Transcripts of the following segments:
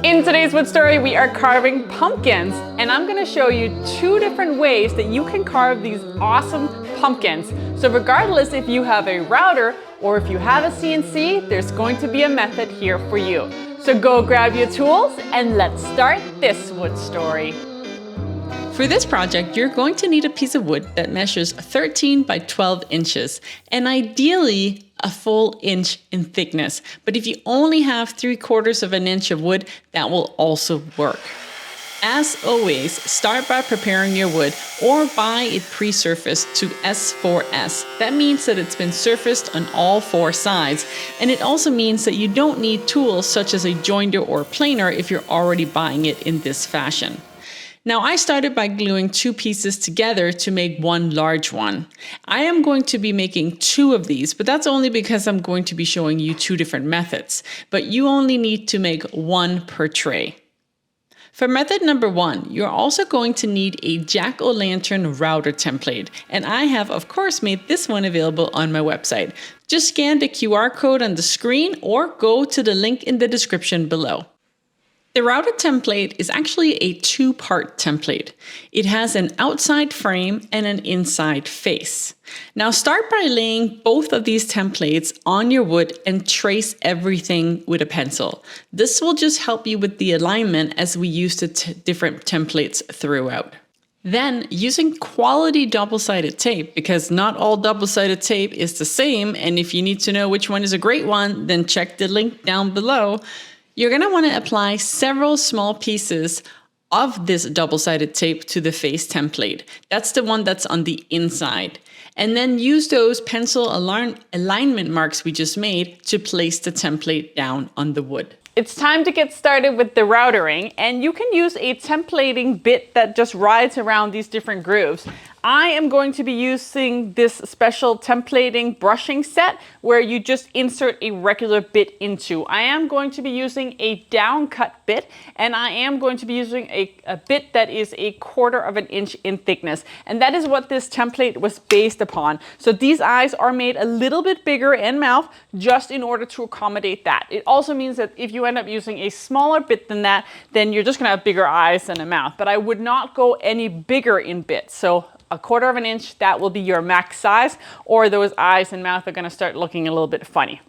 In today's wood story, we are carving pumpkins, and I'm going to show you 2 different ways that you can carve these awesome pumpkins. So regardless if you have a router or if you have a CNC, there's going to be a method here for you. So go grab your tools and let's start this wood story. For this project, you're going to need a piece of wood that measures 13 by 12 inches, and ideally a full inch in thickness. But if you only have 3/4 of an inch of wood, that will also work. As always, start by preparing your wood or buy it pre-surfaced to S4S. That means that it's been surfaced on all 4 sides, and it also means that you don't need tools such as a joinder or planer if you're already buying it in this fashion. Now, I started by gluing 2 pieces together to make one large one. I am going to be making 2 of these, but that's only because I'm going to be showing you 2 different methods. But you only need to make 1 per tray. For method number 1, you're also going to need a jack-o'-lantern router template, and I have of course made this one available on my website. Just scan the QR code on the screen or go to the link in the description below. The router template is actually a 2-part template. It has an outside frame and an inside face. Now start by laying both of these templates on your wood and trace everything with a pencil. This will just help you with the alignment as we use the different templates throughout. Then, using quality double-sided tape, because not all double-sided tape is the same, and if you need to know which one is a great one, then check the link down below. You're going to want to apply several small pieces of this double-sided tape to the face template. That's the one that's on the inside. And then use those pencil alignment marks we just made to place the template down on the wood. It's time to get started with the routering, and you can use a templating bit that just rides around these different grooves. I am going to be using this special templating brushing set where you just insert a regular bit into. I am going to be using a down cut bit, and I am going to be using a bit that is 1/4 of an inch in thickness. And that is what this template was based upon. So these eyes are made a little bit bigger in mouth just in order to accommodate that. It also means that if you end up using a smaller bit than that, then you're just gonna have bigger eyes and a mouth. But I would not go any bigger in bits. So 1/4 of an inch, that will be your max size, or those eyes and mouth are going to start looking a little bit funny.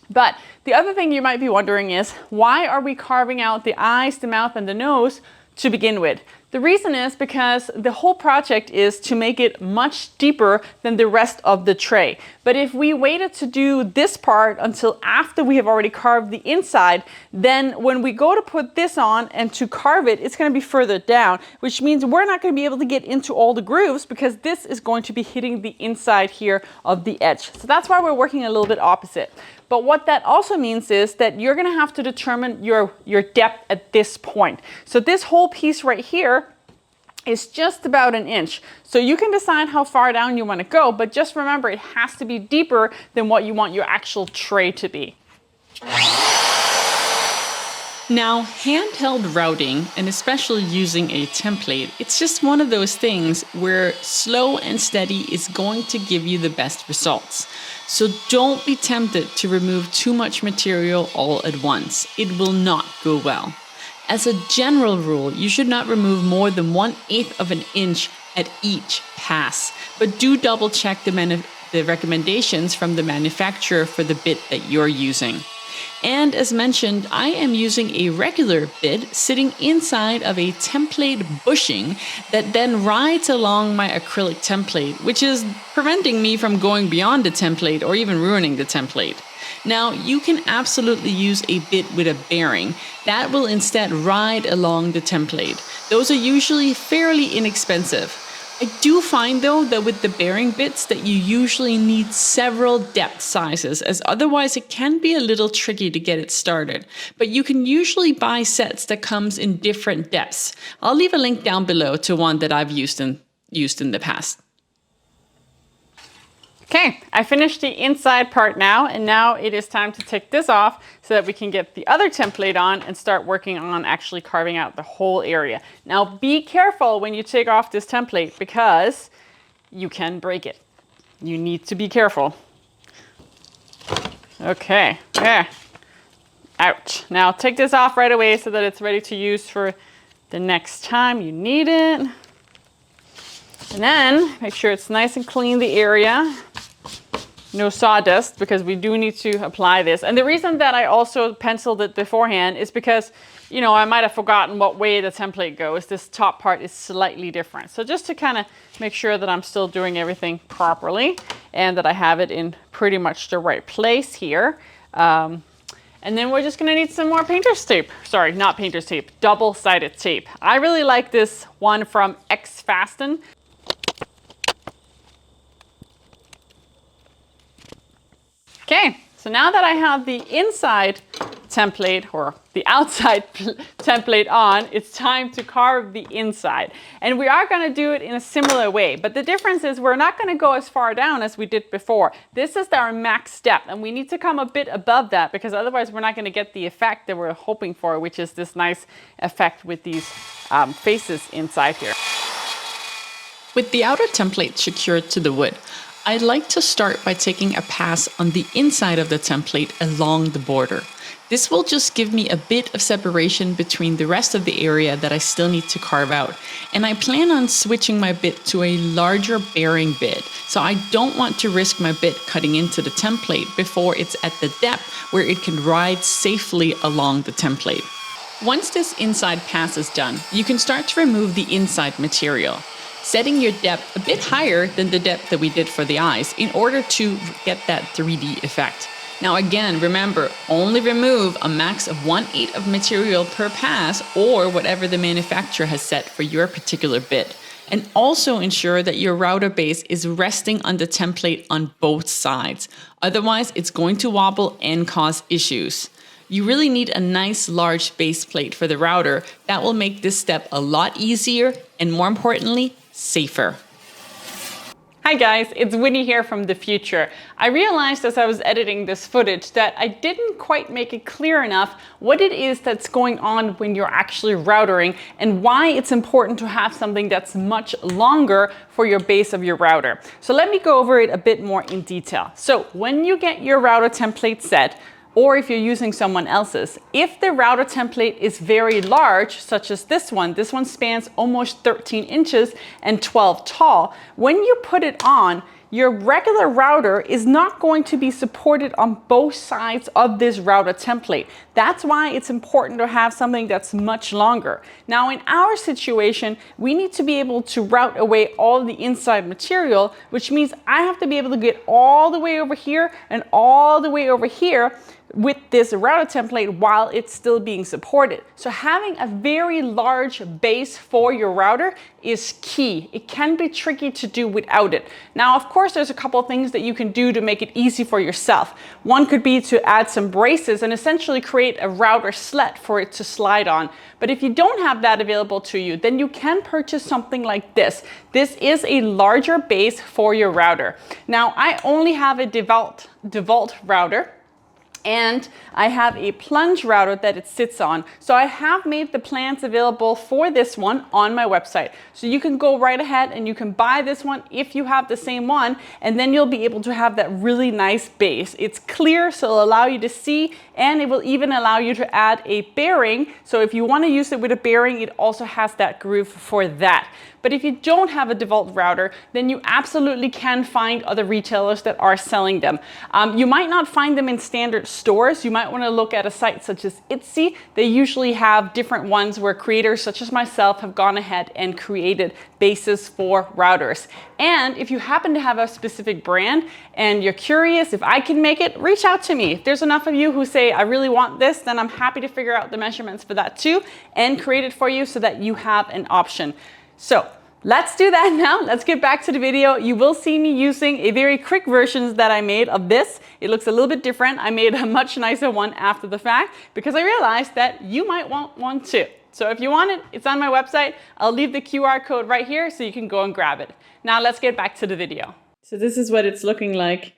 But the other thing you might be wondering is, why are we carving out the eyes, the mouth, and the nose to begin with? The reason is because the whole project is to make it much deeper than the rest of the tray. But if we waited to do this part until after we have already carved the inside, then when we go to put this on and to carve it, it's going to be further down, which means we're not going to be able to get into all the grooves because this is going to be hitting the inside here of the edge. So that's why we're working a little bit opposite. But what that also means is that you're going to have to determine your depth at this point. So this whole piece right here is just about 1 inch. So you can decide how far down you want to go, but just remember it has to be deeper than what you want your actual tray to be. Now, handheld routing, and especially using a template, it's just one of those things where slow and steady is going to give you the best results. So don't be tempted to remove too much material all at once. It will not go well. As a general rule, you should not remove more than 1/8 of an inch at each pass, but do double check the recommendations from the manufacturer for the bit that you're using. And as mentioned, I am using a regular bit sitting inside of a template bushing that then rides along my acrylic template, which is preventing me from going beyond the template or even ruining the template. Now, you can absolutely use a bit with a bearing. That will instead ride along the template. Those are usually fairly inexpensive. I do find though that with the bearing bits that you usually need several depth sizes, as otherwise it can be a little tricky to get it started. But you can usually buy sets that comes in different depths. I'll leave a link down below to one that I've used in the past. Okay, I finished the inside part now, and now it is time to take this off so that we can get the other template on and start working on actually carving out the whole area. Now be careful when you take off this template because you can break it. You need to be careful. Okay, yeah. Ouch. Now take this off right away so that it's ready to use for the next time you need it. And then make sure it's nice and clean, the area. No sawdust, because we do need to apply this. And the reason that I also penciled it beforehand is because, you know, I might have forgotten what way the template goes. This top part is slightly different. So just to kind of make sure that I'm still doing everything properly and that I have it in pretty much the right place here. And then we're just gonna need some more painter's tape. Sorry, not painter's tape, double-sided tape. I really like this one from X-Fasten. Okay, so now that I have the inside template or the outside template on, it's time to carve the inside. And we are going to do it in a similar way, but the difference is we're not going to go as far down as we did before. This is our max step, and we need to come a bit above that, because otherwise we're not going to get the effect that we're hoping for, which is this nice effect with these faces inside here. With the outer template secured to the wood, I'd like to start by taking a pass on the inside of the template along the border. This will just give me a bit of separation between the rest of the area that I still need to carve out. And I plan on switching my bit to a larger bearing bit, so I don't want to risk my bit cutting into the template before it's at the depth where it can ride safely along the template. Once this inside pass is done, you can start to remove the inside material, setting your depth a bit higher than the depth that we did for the eyes in order to get that 3D effect. Now again, remember, only remove a max of 1/8 of material per pass, or whatever the manufacturer has set for your particular bit. And also ensure that your router base is resting on the template on both sides. Otherwise, it's going to wobble and cause issues. You really need a nice large base plate for the router. That will make this step a lot easier and, more importantly, safer. Hi guys, it's Winnie here from the future. I realized as I was editing this footage that I didn't quite make it clear enough what it is that's going on when you're actually routering and why it's important to have something that's much longer for your base of your router. So let me go over it a bit more in detail. So when you get your router template set, or if you're using someone else's, if the router template is very large, such as this one spans almost 13 inches and 12 tall, when you put it on, your regular router is not going to be supported on both sides of this router template. That's why it's important to have something that's much longer. Now in our situation, we need to be able to route away all the inside material, which means I have to be able to get all the way over here and all the way over here with this router template while it's still being supported. So having a very large base for your router is key. It can be tricky to do without it. Now, of course, there's a couple of things that you can do to make it easy for yourself. One could be to add some braces and essentially create a router slet for it to slide on. But if you don't have that available to you, then you can purchase something like this. This is a larger base for your router. Now, I only have a Dewalt router, and I have a plunge router that it sits on. So I have made the plans available for this one on my website. So you can go right ahead and you can buy this one if you have the same one, and then you'll be able to have that really nice base. It's clear, so it'll allow you to see, and it will even allow you to add a bearing. So if you want to use it with a bearing, it also has that groove for that. But if you don't have a Dewalt router, then you absolutely can find other retailers that are selling them. You might not find them in standard stores. You might want to look at a site such as Etsy. They usually have different ones where creators such as myself have gone ahead and created bases for routers. And if you happen to have a specific brand and you're curious if I can make it, reach out to me. If there's enough of you who say, I really want this, then I'm happy to figure out the measurements for that too and create it for you so that you have an option. So let's do that now. Let's get back to the video. You will see me using a very quick version that I made of this. It looks a little bit different. I made a much nicer one after the fact because I realized that you might want one too. So if you want it, it's on my website. I'll leave the QR code right here so you can go and grab it. Now let's get back to the video. So this is what it's looking like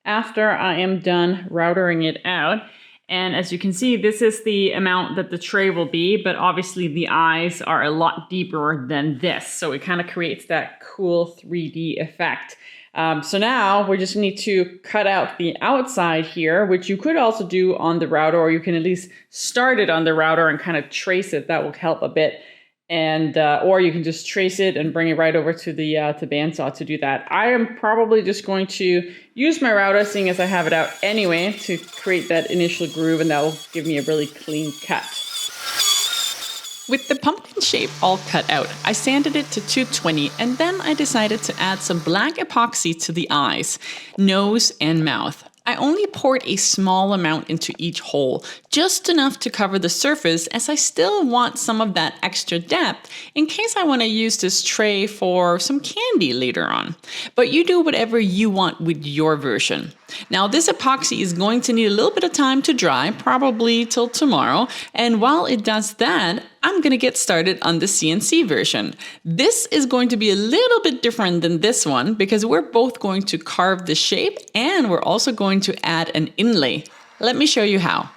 after I am done routering it out. And as you can see, this is the amount that the tray will be, but obviously the eyes are a lot deeper than this. So it kind of creates that cool 3D effect. So now we just need to cut out the outside here, which you could also do on the router, or you can at least start it on the router and kind of trace it. That will help a bit. And or you can just trace it and bring it right over to the bandsaw to do that. I am probably just going to use my router, seeing as I have it out anyway, to create that initial groove, and that will give me a really clean cut. With the pumpkin shape all cut out, I sanded it to 220, and then I decided to add some black epoxy to the eyes, nose, and mouth. I only poured a small amount into each hole, just enough to cover the surface, as I still want some of that extra depth in case I want to use this tray for some candy later on. But you do whatever you want with your version. Now, this epoxy is going to need a little bit of time to dry, probably till tomorrow. And while it does that, I'm going to get started on the CNC version. This is going to be a little bit different than this one because we're both going to carve the shape and we're also going to add an inlay. Let me show you how.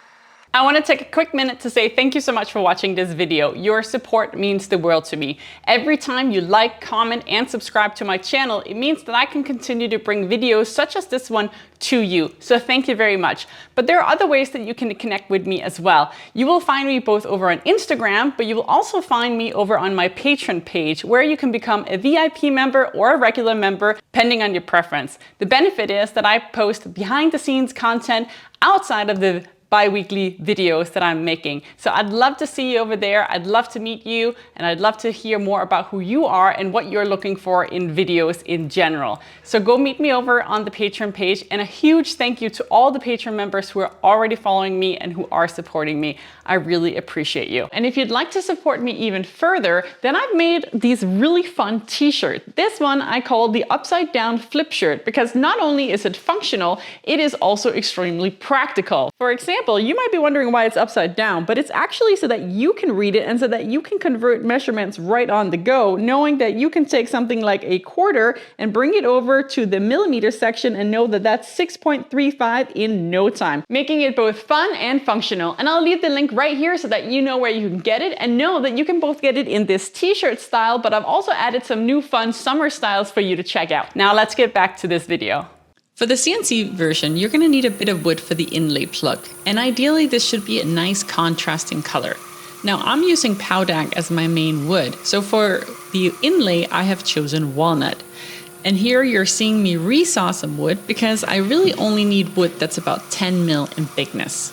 I want to take a quick minute to say thank you so much for watching this video. Your support means the world to me. Every time you like, comment, and subscribe to my channel, it means that I can continue to bring videos such as this one to you. So thank you very much. But there are other ways that you can connect with me as well. You will find me both over on Instagram, but you will also find me over on my Patreon page, where you can become a VIP member or a regular member, depending on your preference. The benefit is that I post behind the scenes content outside of the bi-weekly videos that I'm making. So I'd love to see you over there. I'd love to meet you, and I'd love to hear more about who you are and what you're looking for in videos in general. So go meet me over on the Patreon page, and a huge thank you to all the Patreon members who are already following me and who are supporting me. I really appreciate you. And if you'd like to support me even further, then I've made these really fun t-shirts. This one I call the upside down flip shirt, because not only is it functional, it is also extremely practical. For example, you might be wondering why it's upside down, but it's actually so that you can read it and so that you can convert measurements right on the go, knowing that you can take something like a quarter and bring it over to the millimeter section and know that that's 6.35 in no time, making it both fun and functional. And I'll leave the link right here so that you know where you can get it, and know that you can both get it in this t-shirt style, but I've also added some new fun summer styles for you to check out. Now let's get back to this video. For the CNC version, you're going to need a bit of wood for the inlay plug, and ideally this should be a nice contrasting color. Now I'm using Powdag as my main wood, so for the inlay I have chosen walnut. And here you're seeing me resaw some wood because I really only need wood that's about 10 mil in thickness.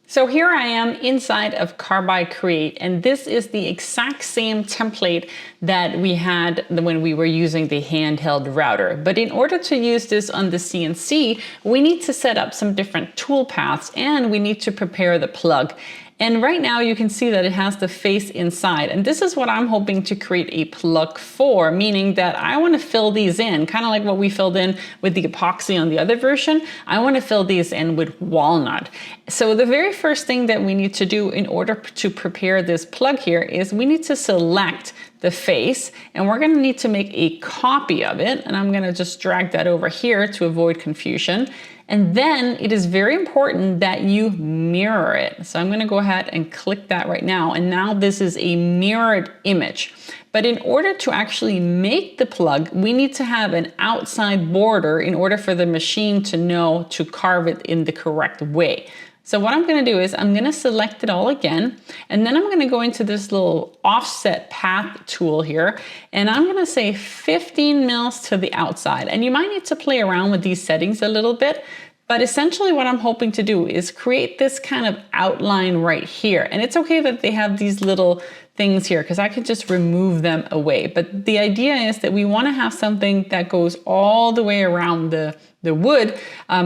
So here I am inside of Carve Create, and this is the exact same template that we had when we were using the handheld router. But in order to use this on the CNC, we need to set up some different tool paths, and we need to prepare the plug. And right now you can see that it has the face inside. And this is what I'm hoping to create a plug for, meaning that I want to fill these in, kind of like what we filled in with the epoxy on the other version. I want to fill these in with walnut. So the very first thing that we need to do in order to prepare this plug here is we need to select the face, and we're going to need to make a copy of it. And I'm going to just drag that over here to avoid confusion. And then it is very important that you mirror it. So I'm going to go ahead and click that right now. And now this is a mirrored image. But in order to actually make the plug, we need to have an outside border in order for the machine to know to carve it in the correct way. So what I'm going to do is I'm going to select it all again, and then I'm going to go into this little offset path tool here, and I'm going to say 15 mils to the outside. And you might need to play around with these settings a little bit, but essentially what I'm hoping to do is create this kind of outline right here. And it's okay that they have these little things here because I could just remove them away. But the idea is that we want to have something that goes all the way around the wood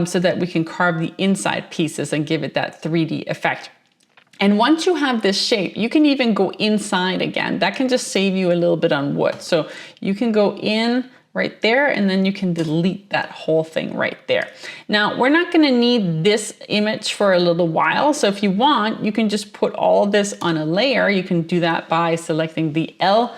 so that we can carve the inside pieces and give it that 3D effect. And once you have this shape, you can even go inside again. That can just save you a little bit on wood. So you can go in right there, and then you can delete that whole thing right there. Now, we're not going to need this image for a little while. So if you want, you can just put all of this on a layer. You can do that by selecting the L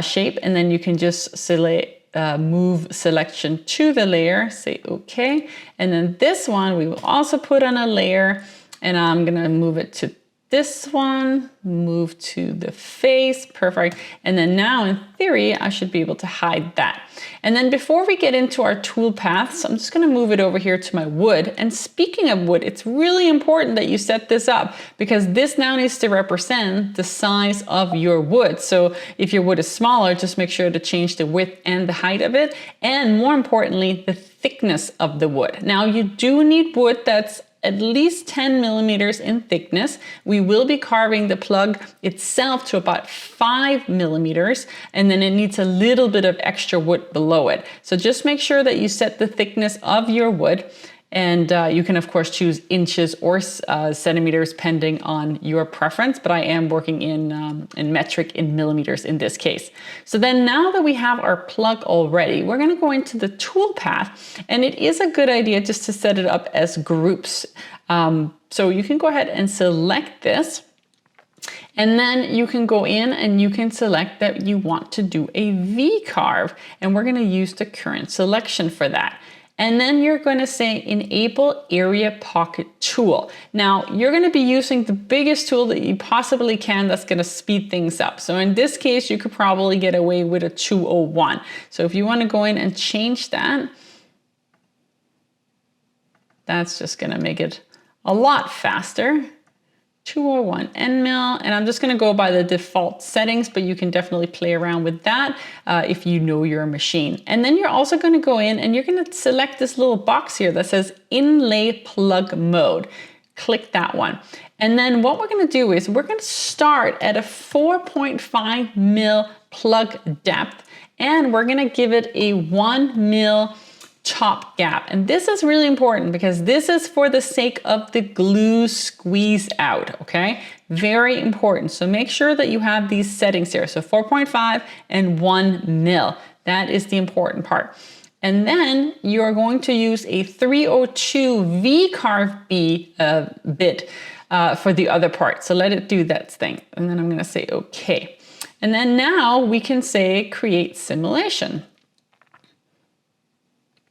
shape, and then you can just select move selection to the layer, say okay. And then this one we will also put on a layer, and I'm gonna move it to this one, move to the face, perfect. And then now in theory, I should be able to hide that. And then before we get into our tool paths, I'm just gonna move it over here to my wood. And speaking of wood, it's really important that you set this up because this now needs to represent the size of your wood. So if your wood is smaller, just make sure to change the width and the height of it. And more importantly, the thickness of the wood. Now you do need wood that's at least 10 millimeters in thickness. We will be carving the plug itself to about 5 millimeters, and then it needs a little bit of extra wood below it. So just make sure that you set the thickness of your wood, and you can of course choose inches or centimeters depending on your preference, but I am working in metric in millimeters in this case. So then now that we have our plug already, we're gonna go into the tool path, and it is a good idea just to set it up as groups. So you can go ahead and select this, and then you can go in and you can select that you want to do a V-carve, and we're gonna use the current selection for that. And then you're going to say enable area pocket tool. Now you're going to be using the biggest tool that you possibly can that's going to speed things up. So in this case, you could probably get away with a 201. So if you want to go in and change that, that's just going to make it a lot faster. 201 end mill, and I'm just going to go by the default settings, but you can definitely play around with that if you know your machine. And then you're also going to go in and you're going to select this little box here that says Inlay plug mode. Click that one. And then what we're going to do is we're going to start at a 4.5 mil plug depth, and we're going to give it a 1 mil top gap. And this is really important because this is for the sake of the glue squeeze out, okay? Very important. So make sure that you have these settings here. So 4.5 and 1 mil. That is the important part. And then you're going to use a 302 V-carve bit for the other part. So let it do that thing. And then I'm going to say okay. And then now we can say create simulation.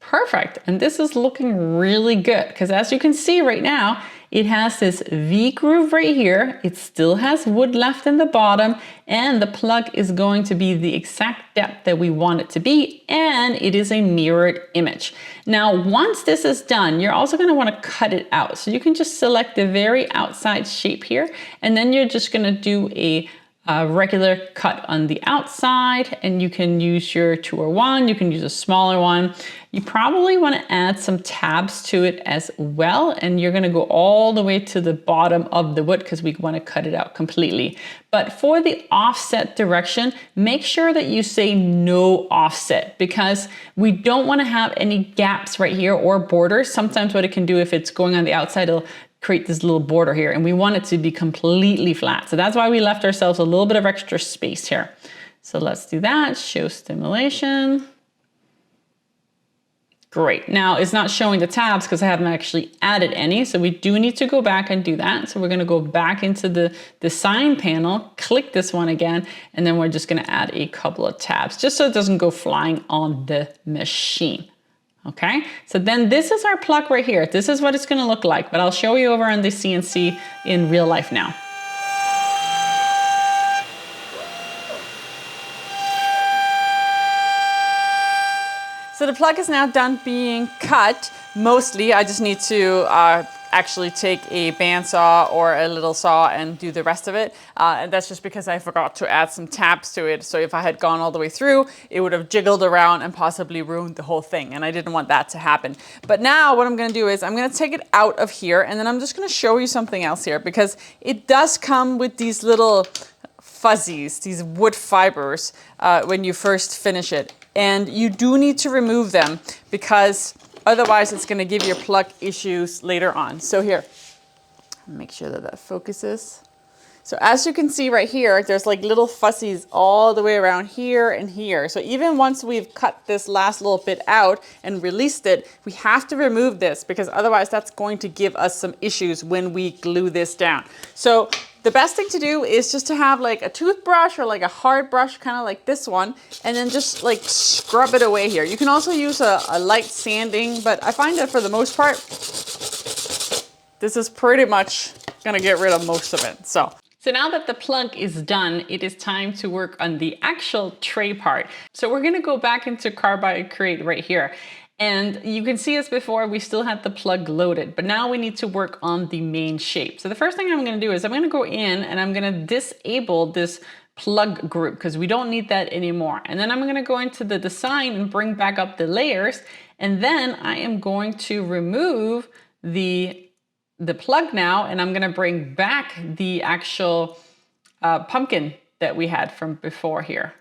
Perfect. And this is looking really good because as you can see right now, it has this V groove right here. It still has wood left in the bottom, and the plug is going to be the exact depth that we want it to be, and it is a mirrored image. Now, once this is done, you're also going to want to cut it out. So you can just select the very outside shape here, and then you're just going to do a regular cut on the outside, and you can use your 201, you can use a smaller one. You probably want to add some tabs to it as well, and you're going to go all the way to the bottom of the wood because we want to cut it out completely. But for the offset direction, make sure that you say no offset because we don't want to have any gaps right here or borders. Sometimes what it can do if it's going on the outside, it'll create this little border here, and we want it to be completely flat. So that's why we left ourselves a little bit of extra space here. So let's do that, show stimulation. Great, now it's not showing the tabs because I haven't actually added any, so we do need to go back and do that. So we're gonna go back into the design panel, click this one again, and then we're just gonna add a couple of tabs, just so it doesn't go flying on the machine. Okay, so then this is our plug right here. This is what it's gonna look like, but I'll show you over on the CNC in real life now. So the plug is now done being cut. Mostly, I just need to actually take a bandsaw or a little saw and do the rest of it. And that's just because I forgot to add some tabs to it. So if I had gone all the way through, it would have jiggled around and possibly ruined the whole thing. And I didn't want that to happen. But now what I'm gonna do is I'm gonna take it out of here, and then I'm just gonna show you something else here, because it does come with these little fuzzies, these wood fibers, when you first finish it. And you do need to remove them because otherwise it's going to give your plug issues later on. So here, make sure that that focuses. So as you can see right here, there's like little fuzzies all the way around here and here. So even once we've cut this last little bit out and released it, we have to remove this because otherwise that's going to give us some issues when we glue this down. So the best thing to do is just to have like a toothbrush or like a hard brush, kind of like this one, and then just like scrub it away here. You can also use a light sanding, but I find that for the most part, this is pretty much gonna get rid of most of it. So now that the plug is done, it is time to work on the actual tray part. So we're gonna go back into Carve Create right here. And you can see as before, we still had the plug loaded, but now we need to work on the main shape. So the first thing I'm gonna do is I'm gonna go in and I'm gonna disable this plug group because we don't need that anymore. And then I'm gonna go into the design and bring back up the layers. And then I am going to remove the plug now, and I'm gonna bring back the actual pumpkin that we had from before here.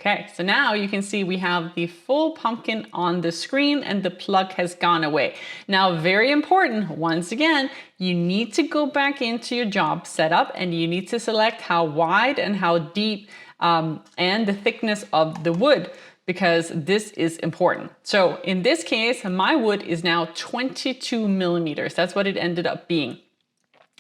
Okay, so now you can see we have the full pumpkin on the screen and the plug has gone away. Now, very important, once again, you need to go back into your job setup and you need to select how wide and how deep and the thickness of the wood, because this is important. So in this case, my wood is now 22 millimeters. That's what it ended up being.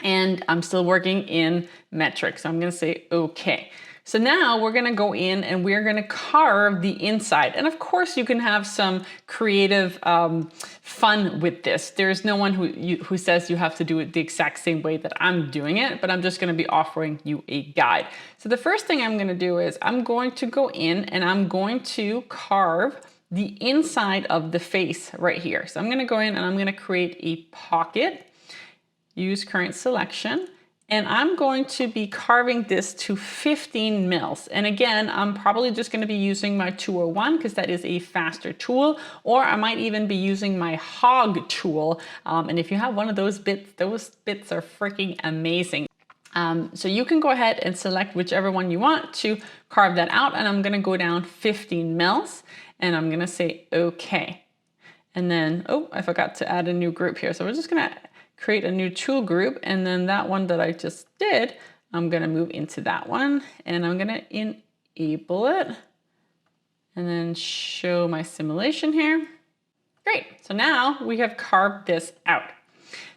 And I'm still working in metric. So I'm gonna say, okay. So now we're gonna go in and we're gonna carve the inside. And of course you can have some creative fun with this. There's no one who says you have to do it the exact same way that I'm doing it, but I'm just gonna be offering you a guide. So the first thing I'm gonna do is I'm going to go in and I'm going to carve the inside of the face right here. So I'm gonna go in and I'm gonna create a pocket, use current selection, and I'm going to be carving this to 15 mils. And again, I'm probably just gonna be using my 201 because that is a faster tool, or I might even be using my hog tool. And if you have one of those bits are freaking amazing. So you can go ahead and select whichever one you want to carve that out. And I'm gonna go down 15 mils and I'm gonna say, okay. And then, oh, I forgot to add a new group here. So we're just gonna create a new tool group, and then that one that I just did, I'm gonna move into that one, and I'm gonna enable it, and then show my simulation here. Great, so now we have carved this out.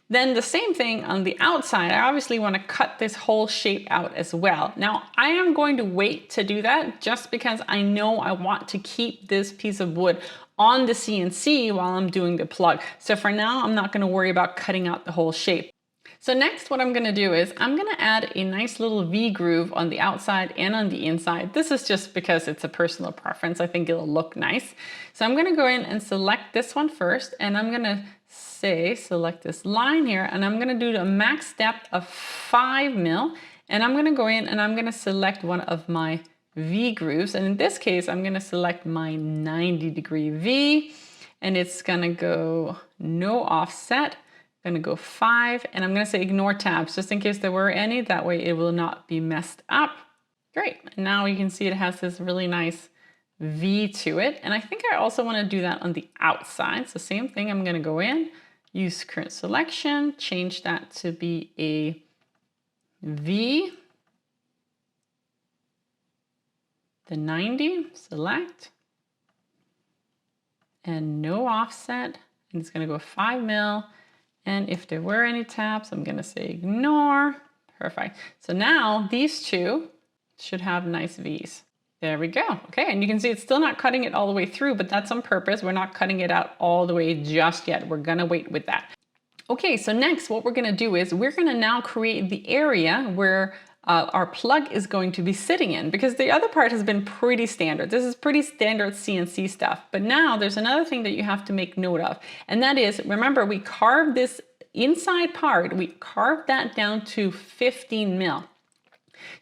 Then the same thing on the outside, I obviously wanna cut this whole shape out as well. Now, I am going to wait to do that just because I know I want to keep this piece of wood on the CNC while I'm doing the plug. So for now, I'm not gonna worry about cutting out the whole shape. So next, what I'm gonna do is I'm gonna add a nice little V groove on the outside and on the inside. This is just because it's a personal preference. I think it'll look nice. So I'm gonna go in and select this one first, and I'm gonna select this line here, and I'm gonna do a max depth of 5 mil, and I'm gonna go in and I'm gonna select one of my V grooves. And in this case, I'm gonna select my 90-degree V, and it's gonna go no offset. I'm gonna go 5, and I'm gonna say ignore tabs, just in case there were any, that way it will not be messed up. Great, and now you can see it has this really nice V to it. And I think I also wanna do that on the outside. So same thing, I'm gonna go in, use current selection, change that to be a V, the 90, select, and no offset, and it's gonna go 5 mil. And if there were any tabs, I'm gonna say ignore. Perfect. So now these two should have nice V's. There we go. Okay, and you can see it's still not cutting it all the way through, but that's on purpose. We're not cutting it out all the way just yet. We're gonna wait with that. Okay, so next what we're gonna do is we're gonna now create the area where our plug is going to be sitting in, because the other part has been pretty standard. This is pretty standard CNC stuff. But now there's another thing that you have to make note of. And that is, remember, we carved this inside part, we carved that down to 15 mil.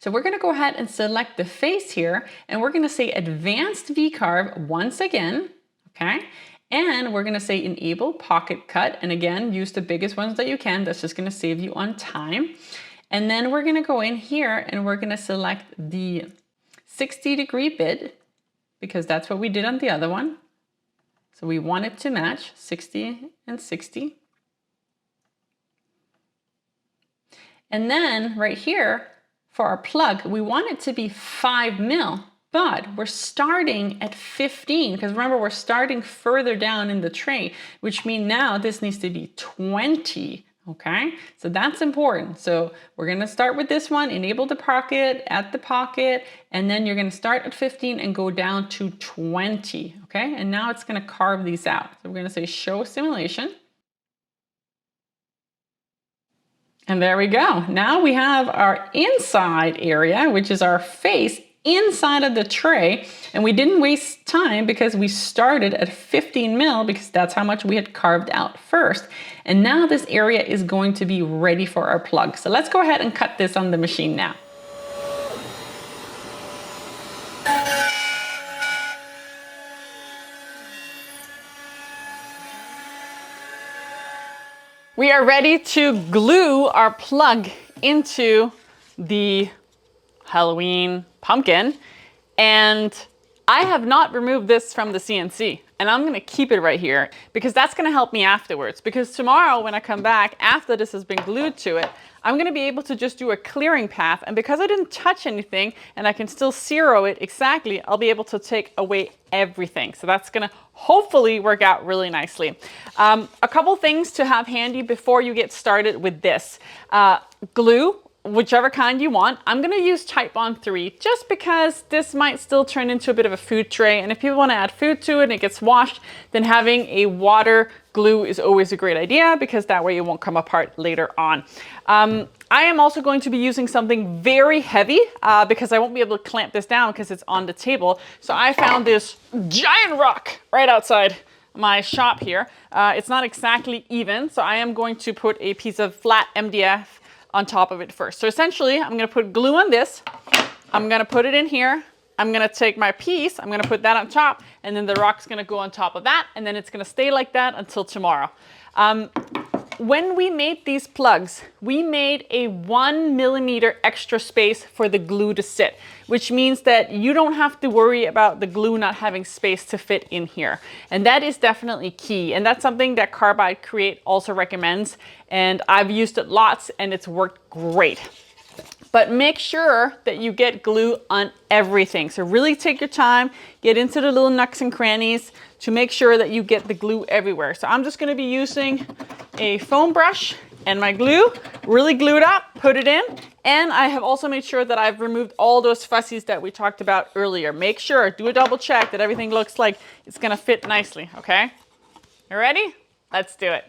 So we're gonna go ahead and select the face here, and we're gonna say advanced V-carve once again, okay? And we're gonna say enable pocket cut. And again, use the biggest ones that you can. That's just gonna save you on time. And then we're gonna go in here and we're gonna select the 60-degree bit, because that's what we did on the other one. So we want it to match 60 and 60. And then right here for our plug, we want it to be 5 mil, but we're starting at 15, because remember, we're starting further down in the tray, which means now this needs to be 20. Okay, so that's important. So we're gonna start with this one, enable the pocket, at the pocket, and then you're gonna start at 15 and go down to 20, okay? And now it's gonna carve these out. So we're gonna say show simulation. And there we go. Now we have our inside area, which is our face inside of the tray. And we didn't waste time because we started at 15 mil because that's how much we had carved out first. And now this area is going to be ready for our plug. So let's go ahead and cut this on the machine now. We are ready to glue our plug into the Halloween pumpkin. And I have not removed this from the CNC, and I'm gonna keep it right here because that's gonna help me afterwards. Because tomorrow when I come back, after this has been glued to it, I'm gonna be able to just do a clearing path. And because I didn't touch anything and I can still zero it exactly, I'll be able to take away everything. So that's gonna hopefully work out really nicely. A couple things to have handy before you get started with this. Glue, whichever kind you want. I'm gonna use Type on 3 just because this might still turn into a bit of a food tray. And if you wanna add food to it and it gets washed, then having a water glue is always a great idea because that way it won't come apart later on. I am also going to be using something very heavy because I won't be able to clamp this down because it's on the table. So I found this giant rock right outside my shop here. It's not exactly even, so I am going to put a piece of flat MDF on top of it first. So essentially, I'm gonna put glue on this. I'm gonna put it in here. I'm gonna take my piece, I'm gonna put that on top, and then the rock's gonna go on top of that, and then it's gonna stay like that until tomorrow. When we made these plugs, we made a 1 millimeter extra space for the glue to sit, which means that you don't have to worry about the glue not having space to fit in here. And that is definitely key. And that's something that Carbide Create also recommends. And I've used it lots and it's worked great. But make sure that you get glue on everything. So really take your time, get into the little nooks and crannies to make sure that you get the glue everywhere. So I'm just gonna be using a foam brush and my glue, really glue it up, put it in. And I have also made sure that I've removed all those fuzzies that we talked about earlier. Make sure, do a double check that everything looks like it's gonna fit nicely, okay? You ready? Let's do it.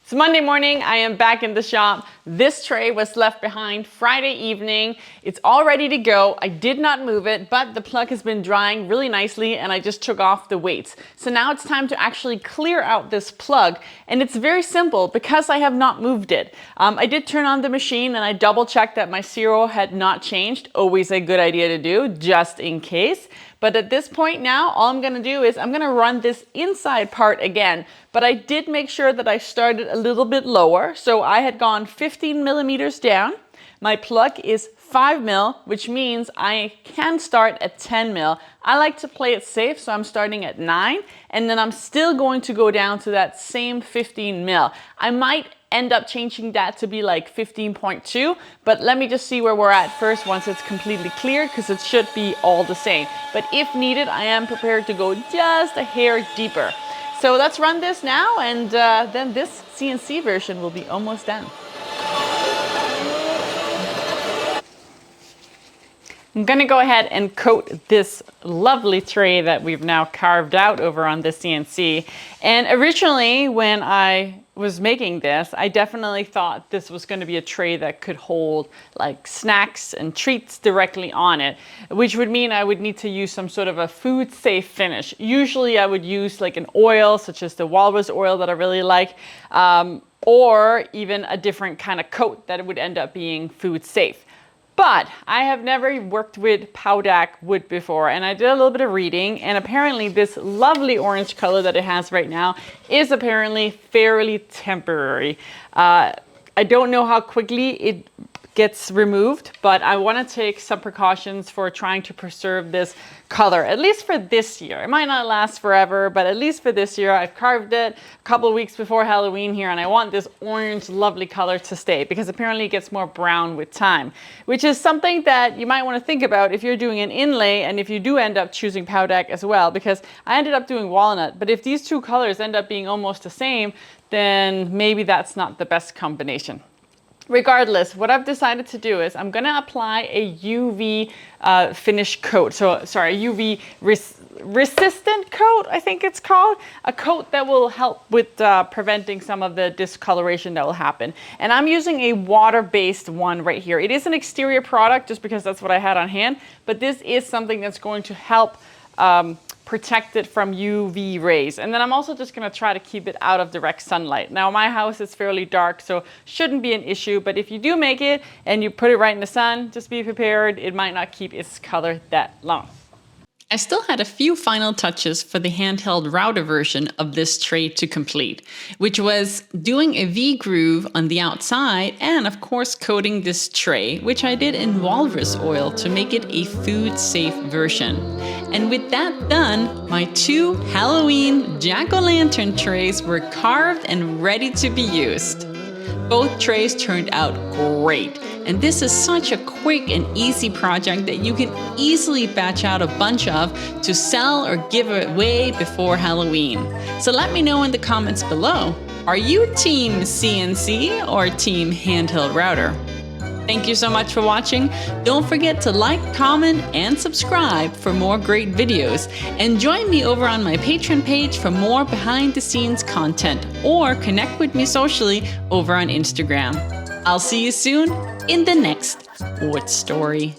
It's Monday morning, I am back in the shop. This tray was left behind Friday evening. It's all ready to go. I did not move it, but the plug has been drying really nicely and I just took off the weights. So now it's time to actually clear out this plug. And it's very simple because I have not moved it. I did turn on the machine and I double checked that my zero had not changed. Always a good idea to do, just in case. But at this point now, all I'm gonna do is I'm gonna run this inside part again. But I did make sure that I started a little bit lower. So I had gone 15 millimeters down. My plug is 5 mil, which means I can start at 10 mil. I like to play it safe, so I'm starting at 9, and then I'm still going to go down to that same 15 mil. I might end up changing that to be like 15.2, but let me just see where we're at first once it's completely cleared, because it should be all the same. But if needed, I am prepared to go just a hair deeper. So let's run this now, and then this CNC version will be almost done. I'm gonna go ahead and coat this lovely tray that we've now carved out over on the CNC. And originally, when I was making this, I definitely thought this was gonna be a tray that could hold like snacks and treats directly on it, which would mean I would need to use some sort of a food safe finish. Usually I would use like an oil, such as the walrus oil that I really like, or even a different kind of coat that would end up being food safe. But I have never worked with Paudak wood before, and I did a little bit of reading, and apparently this lovely orange color that it has right now is apparently fairly temporary. I don't know how quickly it gets removed, but I want to take some precautions for trying to preserve this color, at least for this year. It might not last forever, but at least for this year. I've carved it a couple of weeks before Halloween here, and I want this orange lovely color to stay because apparently it gets more brown with time, which is something that you might want to think about if you're doing an inlay and if you do end up choosing Paudak as well, because I ended up doing walnut, but if these two colors end up being almost the same, then maybe that's not the best combination. Regardless, what I've decided to do is I'm going to apply a UV finish coat. So, sorry, UV resistant coat, I think it's called, a coat that will help with preventing some of the discoloration that will happen. And I'm using a water-based one right here. It is an exterior product just because that's what I had on hand, but this is something that's going to help protect it from UV rays. And then I'm also just gonna try to keep it out of direct sunlight. Now my house is fairly dark, so shouldn't be an issue, but if you do make it and you put it right in the sun, just be prepared, it might not keep its color that long. I still had a few final touches for the handheld router version of this tray to complete, which was doing a V-groove on the outside and of course coating this tray, which I did in walrus oil to make it a food-safe version. And with that done, my 2 Halloween jack-o'-lantern trays were carved and ready to be used. Both trays turned out great, and this is such a quick and easy project that you can easily batch out a bunch of to sell or give away before Halloween. So let me know in the comments below, are you team CNC or team handheld router? Thank you so much for watching. Don't forget to like, comment, and subscribe for more great videos. And join me over on my Patreon page for more behind-the-scenes content, or connect with me socially over on Instagram. I'll see you soon in the next Wood Story.